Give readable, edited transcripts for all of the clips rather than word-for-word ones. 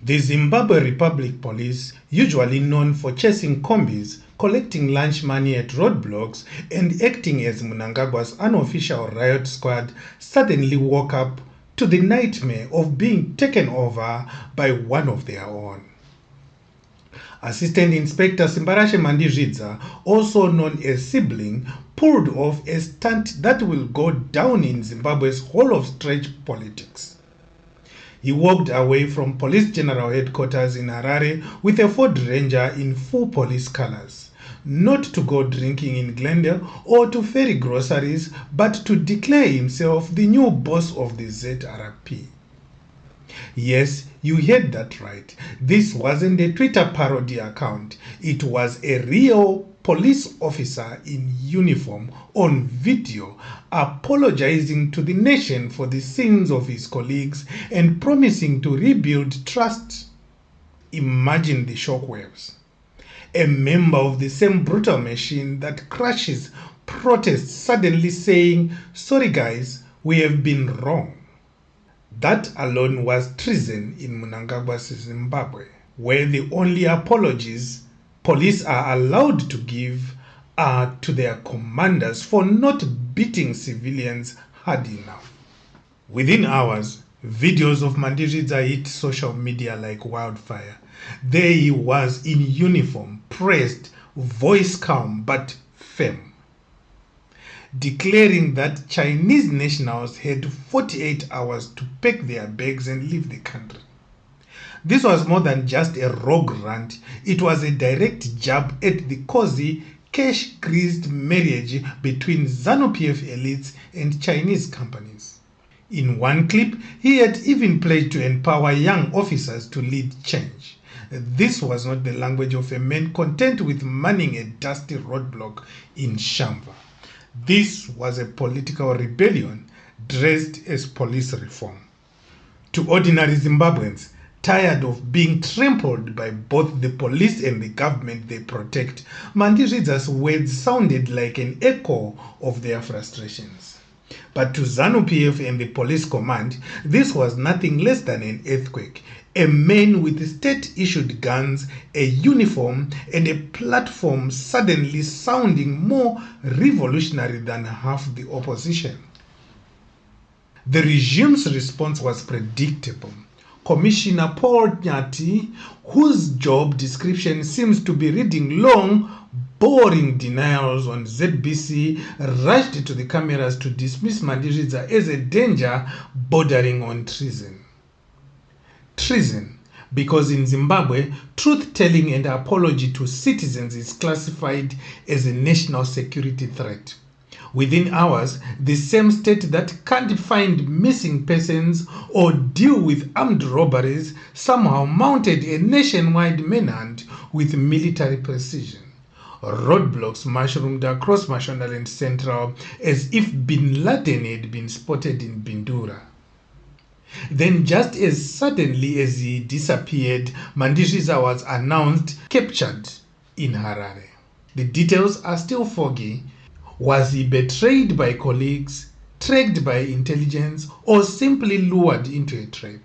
The Zimbabwe Republic Police, usually known for chasing combis, collecting lunch money at roadblocks, and acting as Mnangagwa's unofficial riot squad, suddenly woke up to the nightmare of being taken over by one of their own. Assistant Inspector Simbarashe Mandizvidza, also known as Sibling, pulled off a stunt that will go down in Zimbabwe's Hall of Stretch politics. He walked away from Police General Headquarters in Harare with a Ford Ranger in full police colors, not to go drinking in Glendale or to ferry groceries, but to declare himself the new boss of the ZRP. Yes, you heard that right. This wasn't a Twitter parody account. It was a real police officer in uniform on video apologizing to the nation for the sins of his colleagues and promising to rebuild trust. Imagine the shockwaves. A member of the same brutal machine that crushes protests suddenly saying, "Sorry guys, we have been wrong." That alone was treason in Mnangagwa's Zimbabwe, where the only apologies police are allowed to give are to their commanders for not beating civilians hard enough. Within hours, videos of Mandiridza hit social media like wildfire. There he was in uniform, pressed, voice calm but firm, declaring that Chinese nationals had 48 hours to pack their bags and leave the country. This was more than just a rogue rant. It was a direct jab at the cozy, cash-greased marriage between ZANU PF elites and Chinese companies. In one clip, he had even pledged to empower young officers to lead change. This was not the language of a man content with manning a dusty roadblock in Shamva. This was a political rebellion dressed as police reform. To ordinary Zimbabweans, tired of being trampled by both the police and the government they protect, Mandiridza's words sounded like an echo of their frustrations. But to ZANU PF and the police command, this was nothing less than an earthquake. A man with state-issued guns, a uniform, and a platform suddenly sounding more revolutionary than half the opposition. The regime's response was predictable. Commissioner Paul Nyati, whose job description seems to be reading long, boring denials on ZBC, rushed to the cameras to dismiss Mandiridza as a danger bordering on treason. Treason, because in Zimbabwe, truth-telling and apology to citizens is classified as a national security threat. Within hours, the same state that can't find missing persons or deal with armed robberies somehow mounted a nationwide manhunt with military precision. Roadblocks mushroomed across Mashonaland Central as if Bin Laden had been spotted in Bindura. Then just as suddenly as he disappeared, Mandiridza was announced captured in Harare. The details are still foggy. Was he betrayed by colleagues, tracked by intelligence, or simply lured into a trap?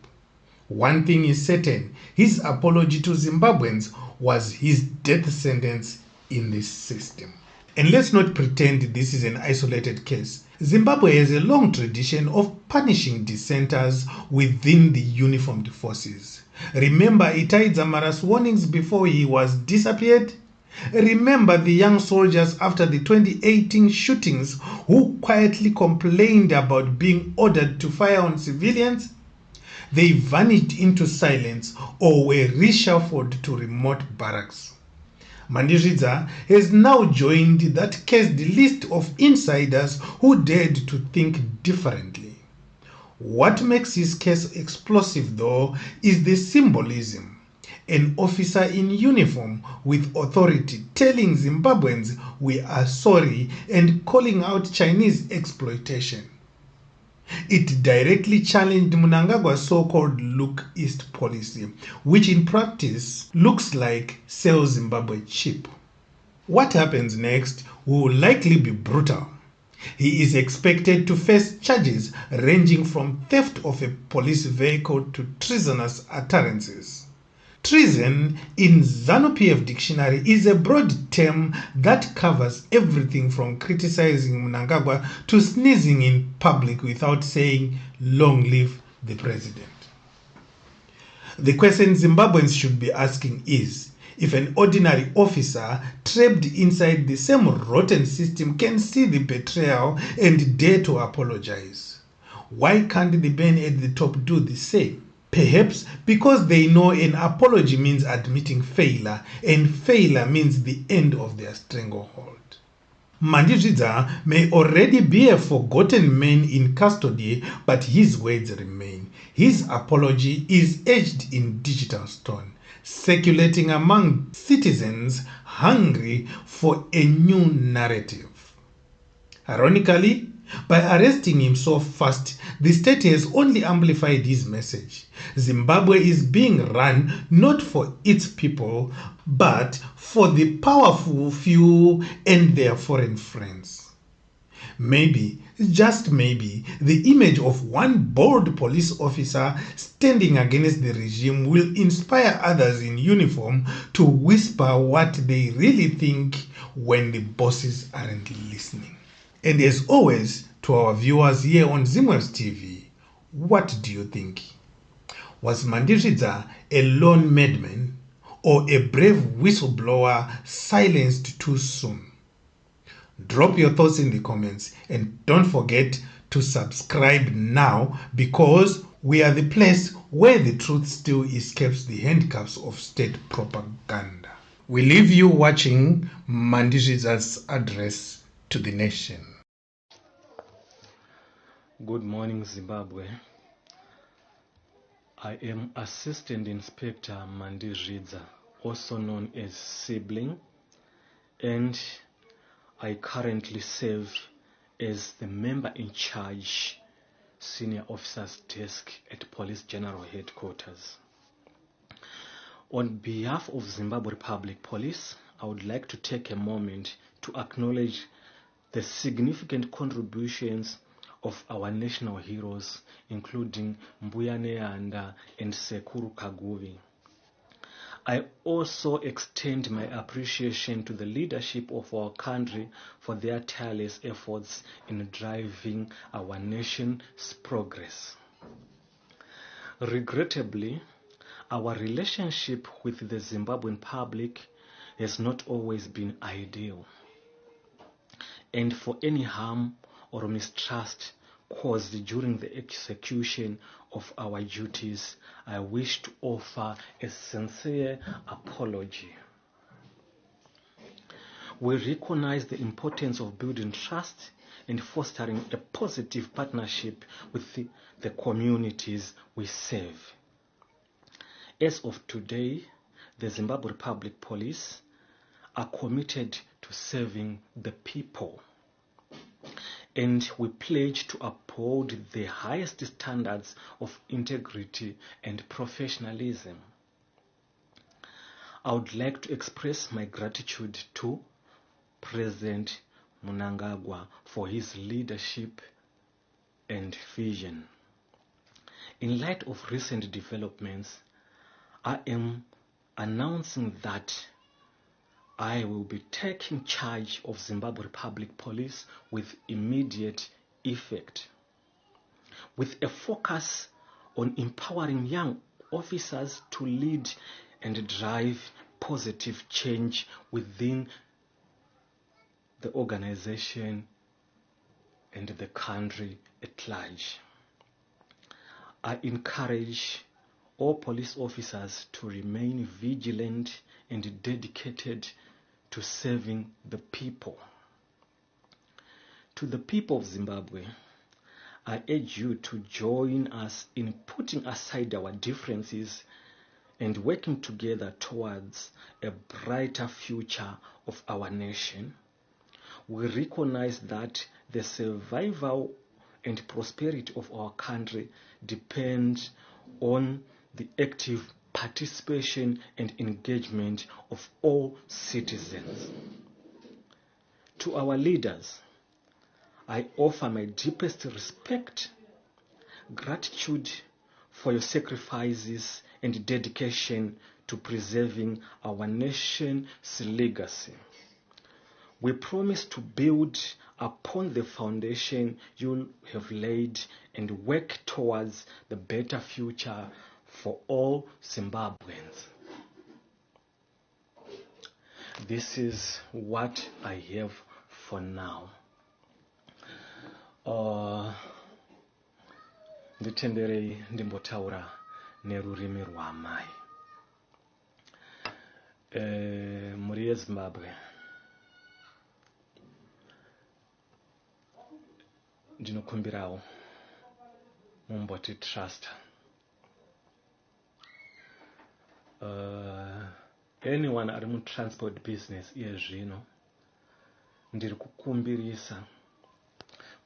One thing is certain, his apology to Zimbabweans was his death sentence in this system. And let's not pretend this is an isolated case. Zimbabwe has a long tradition of punishing dissenters within the uniformed forces. Remember Itai Dzamara's warnings before he was disappeared? Remember the young soldiers after the 2018 shootings who quietly complained about being ordered to fire on civilians? They vanished into silence or were reshuffled to remote barracks. Mandiridza has now joined that cursed list of insiders who dared to think differently. What makes his case explosive, though, is the symbolism. An officer in uniform with authority telling Zimbabweans we are sorry and calling out Chinese exploitation. It directly challenged Mnangagwa's so-called Look East policy, which in practice looks like sell Zimbabwe cheap. What happens next will likely be brutal. He is expected to face charges ranging from theft of a police vehicle to treasonous utterances. Treason in ZANU PF dictionary is a broad term that covers everything from criticizing Mnangagwa to sneezing in public without saying, "Long live the president." The question Zimbabweans should be asking is, if an ordinary officer trapped inside the same rotten system can see the betrayal and dare to apologize, why can't the men at the top do the same? Perhaps because they know an apology means admitting failure, and failure means the end of their stranglehold. Mandiridza may already be a forgotten man in custody, but his words remain. His apology is etched in digital stone, circulating among citizens hungry for a new narrative. Ironically, by arresting him so fast, the state has only amplified his message. Zimbabwe is being run not for its people, but for the powerful few and their foreign friends. Maybe, just maybe, the image of one bold police officer standing against the regime will inspire others in uniform to whisper what they really think when the bosses aren't listening. And as always, to our viewers here on Zimwaves TV, what do you think? Was Mandiridza a lone madman or a brave whistleblower silenced too soon? Drop your thoughts in the comments and don't forget to subscribe now, because we are the place where the truth still escapes the handcuffs of state propaganda. We leave you watching Mandiridza's address to the nation. Good morning, Zimbabwe. I am Assistant Inspector Mandiridza, also known as Sibling, and I currently serve as the member in charge, Senior Officer's Desk at Police General Headquarters. On behalf of Zimbabwe Republic Police, I would like to take a moment to acknowledge the significant contributions of our national heroes, including Mbuya Neyanda and Sekuru Kaguvi. I also extend my appreciation to the leadership of our country for their tireless efforts in driving our nation's progress. Regrettably, our relationship with the Zimbabwean public has not always been ideal, and for any harm or mistrust caused during the execution of our duties, I wish to offer a sincere apology. We recognize the importance of building trust and fostering a positive partnership with the communities we serve. As of today, the Zimbabwe Republic Police are committed to serving the people, and we pledge to uphold the highest standards of integrity and professionalism. I would like to express my gratitude to President Mnangagwa for his leadership and vision. In light of recent developments, I am announcing that I will be taking charge of Zimbabwe Republic Police with immediate effect, with a focus on empowering young officers to lead and drive positive change within the organization and the country at large. I encourage all police officers to remain vigilant and dedicated to serving the people. To the people of Zimbabwe, I urge you to join us in putting aside our differences and working together towards a brighter future of our nation. We recognize that the survival and prosperity of our country depends on the active participation and engagement of all citizens. To our leaders, I offer my deepest respect, gratitude for your sacrifices and dedication to preserving our nation's legacy. We promise to build upon the foundation you have laid and work towards the better future for all Zimbabweans. This is what I have for now. Nditenderei ndimbotaura nerurimi rwamai. Muri yeZimbabwe ndinokumbirawo mumboti trust. Anyone ari mutransport business iye zvino ndiri kukumbirisa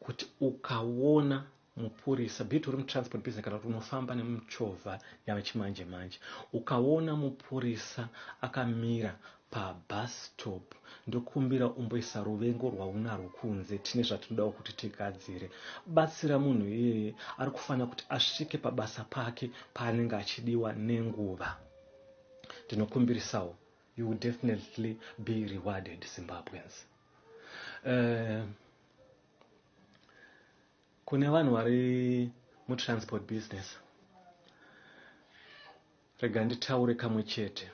kuti ukaona mupurisa bhiti uri mutransport business kana kuti unofamba nemuchovha yavachimanje manje, ukaona mupurisa akamira pabus stop, ndokumbira umboisa ruvengo rwaunarwo kunze. Tine zvatinodawo kuti tigadzire. Batsira munhu iyeye ari kufanira kuti asvike pabasa pake paanenge achidiwa nenguva. Ndinokumbirisawo, you will definitely be rewarded, Zimbabweans. Kune vanhu vari mutransport business, rega nditaure kamwe chete.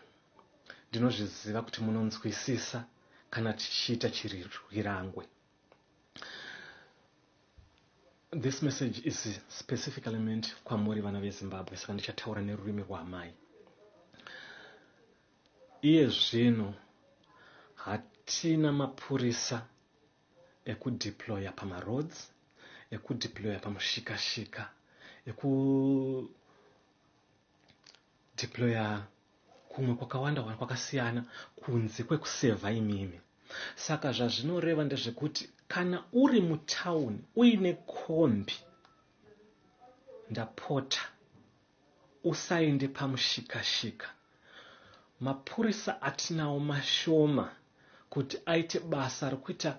Ndinozviziva kuti munonzwisisa kana tichiita chirirangwe. This message is specifically meant kwamuri vana veZimbabwe, saka ndichataura nerurimi rwamai. Iye zvino hatina mapurisa ekudeploya pamaroads, ekudeploya pamushikashika, ekudeploya kumwe kwakawanda kwakasiyana kunze kwekusevha imimi. Saka zvazvinoreva ndezvekuti kana uri mutauni uine kombi, ndapota usaende pamushikashika. Mapurisa atinawo mashoma kuti aite basa rekuita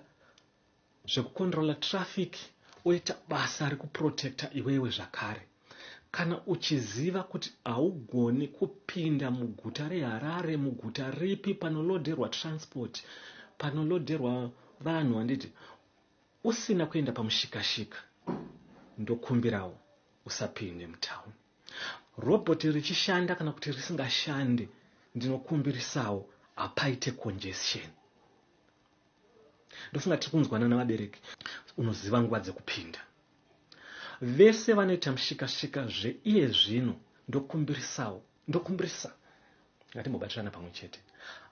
zvekukontrola traffic, oita basa rekuprotecta iwewe zvakare. Kana uchiziva kuti haugoni kupinda muguta reHarare, muguta ripi panoloderwa transport, panoloderwa vanhu, handiti usina kuenda pamushikashika, ndokumbirawo usapinde mutauni. Robhoti richishanda kana kuti risingashande, ndinokumbirisawo hapaite congestion. Ndofunga tiri kunzwana navabereki, unoziva nguva dzekupinda. Vese vanoita mushikashika zveiye zvino, ndokumbirisa ngatimbobatirana pamwe chete.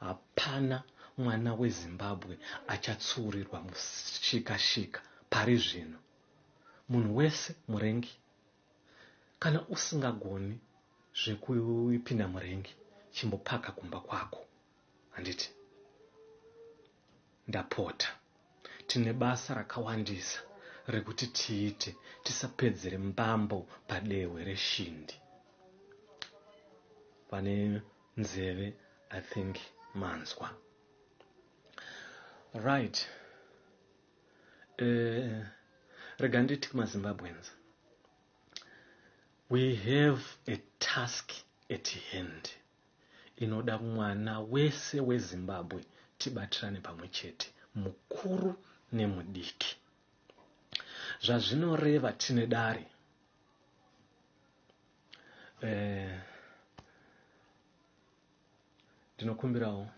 Hapana mwana weZimbabwe achatsuurirwa mushikashika pari zvino. Munhu wese murengi. Kana usingagoni zvekupinda murengi, chimbopaka kumba kwako. Handiti ndapota, tine basa rakawandisa rekuti tiite, tisapedzere mbambo padehwe reshindi. Pane nzeve, I think manzwa. Right. Rega nditi kumaZimbabweans, we have a task at hand. Inoda mwana wese weZimbabwe tibatirane pamwe chete, mukuru nemudiki. Zvazvinoreva tine dare. Ndinokumbirawo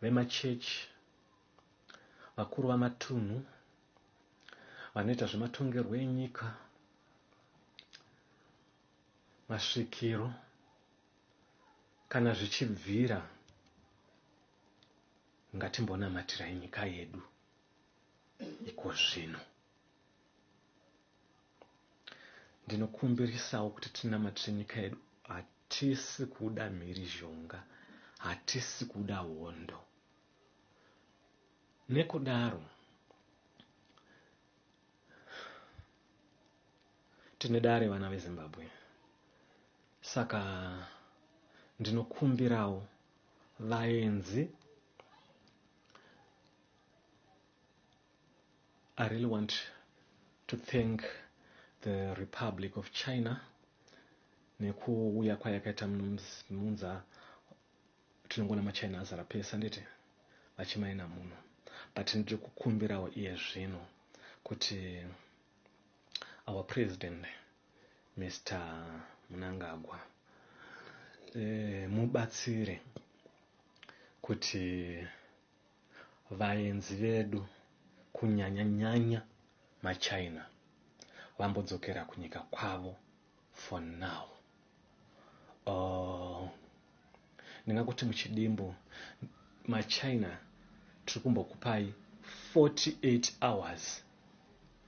vemachechi, vakuru vamatunhu, vanoita zvematongerwo enyika, masvikiro, kana zvichibvira, ngatimbonamatirai nyika yedu iko zvino. Ndinokumbirisawo kuti tinamatire nyika yedu. Hatisi kuda mhirizhonga, hatisi kuda hondo. Nekudaro tine dare vana veZimbabwe. Saka ndinokumbirawo vaenzi. I really want to thank the Republic of China nekuuya kwayakaita munza tinongona machina azara pesa nditi vachimaina muno, but ndiri kukumbirawo iye zvino kuti our president Mr. Mnangagwa mubatsire kuti vaenzi vedu kunyanya machina vambodzokera kunyika kwavo for now. Ndingakuti muchidimbu machina tiri kumbokupai 48 hours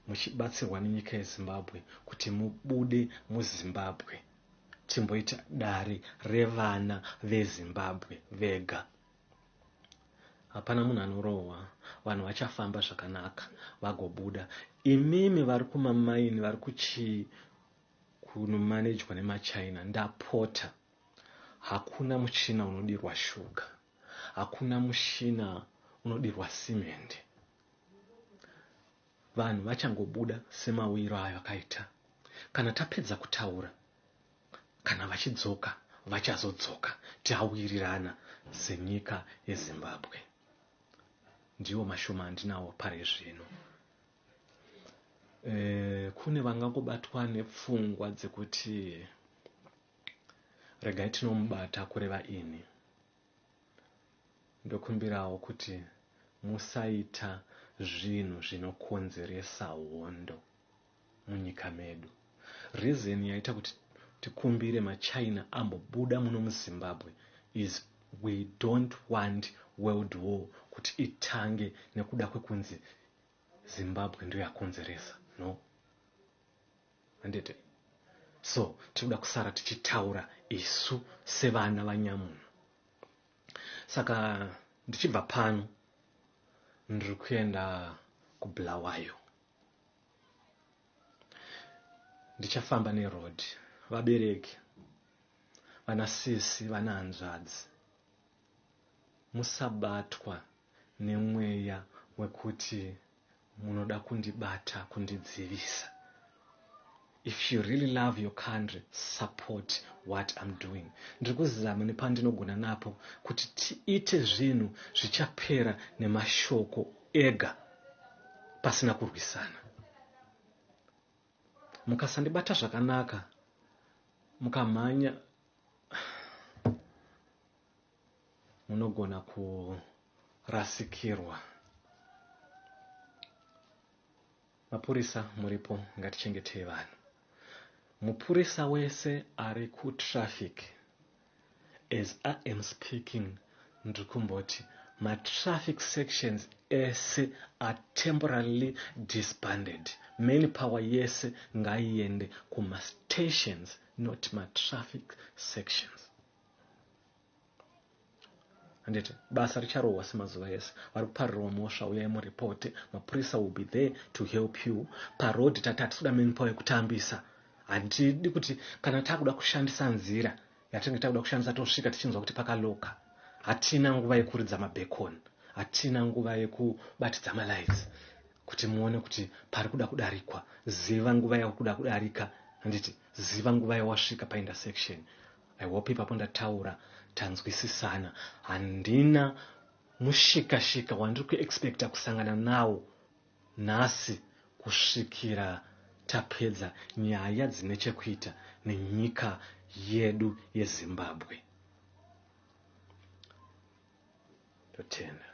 muchibatsirwa nenyika yeZimbabwe kuti mubude muZimbabwe timboita dare revana veZimbabwe vega. Hapana munhu anorohwa, vanhu vachafamba zvakanaka vagobuda. Imimi vari kumamaini vari kunomanejwa nemachina, ndapota hakuna muchina unodirwa shuga, hakuna muchina unodirwa simende. Vanhu vachangobuda semawiro ayo akaita. Kana tapedza kutaura, kana vachidzoka vachazodzoka, tawirirana senyika yeZimbabwe. Ndiwo mashoma andinawo pari zvino. Kune vangangobatwa nepfungwa dzekuti regai tinomubata kureva ini. Ndokumbirawo kuti musaita zvinhu zvinokonzeresa hondo munyika medu. Reason yaita kuti tikumbire machina ambobuda muno muZimbabwe is we don't want world war kuti itange nekuda kwekunzi Zimbabwe ndio yakonzeresa. No. Andete. So, tikuda kusara tichitaura isu sevana vanyamunhu. Saka ndichibva pano ndiri kuenda kuBulawayo. Ndichafamba neroad. Vabereki, vanasisi, vanahanzvadzi, musabatwa nemweya wekuti munoda kundibata, kundidzivisa. If you really love your country, support what I'm doing. Ndiri kuzama nepandinogona napo kuti tiite zvinhu zvichapera nemashoko ega pasina kurwisana. Mukasandibata zvakanaka, mukamhanya, munogona kurasikirwa. Mapurisa muripo, ngatichengetei vanhu. Mupurisa wese ari kutraffic, as I am speaking, ndiri kumboti ma-traffic sections ese are temporarily disbanded. Main power yese ngaiende kuma-stations, not ma-traffic sections. Andete, basa richarohwa semazuva ese. Vari kuparirwa mhosva, uyai muripote. Mapurisa will be there to help you. Parodi tatati suda main power yekutambisa. Handidi kuti kana takuda kushandisa nzira yatinenge takuda kushandisa tosvika tichinzwa kuti pakaloka. Hatina nguva yekuridza mabhekoni, hatina nguva yekubatidza malights kuti muone kuti pari kuda kudarikwa. Ziva nguva yakuda kudarika, handiti ziva nguva yawasvika paintersection. I hope ipapo ndataura tanzwisisana. Handina mushika-shika wandiri kuexpecta kusangana nawo nhasi kusvikira tapedza nyaya dzine chekuita nenyika yedu yeZimbabwe. Totenda.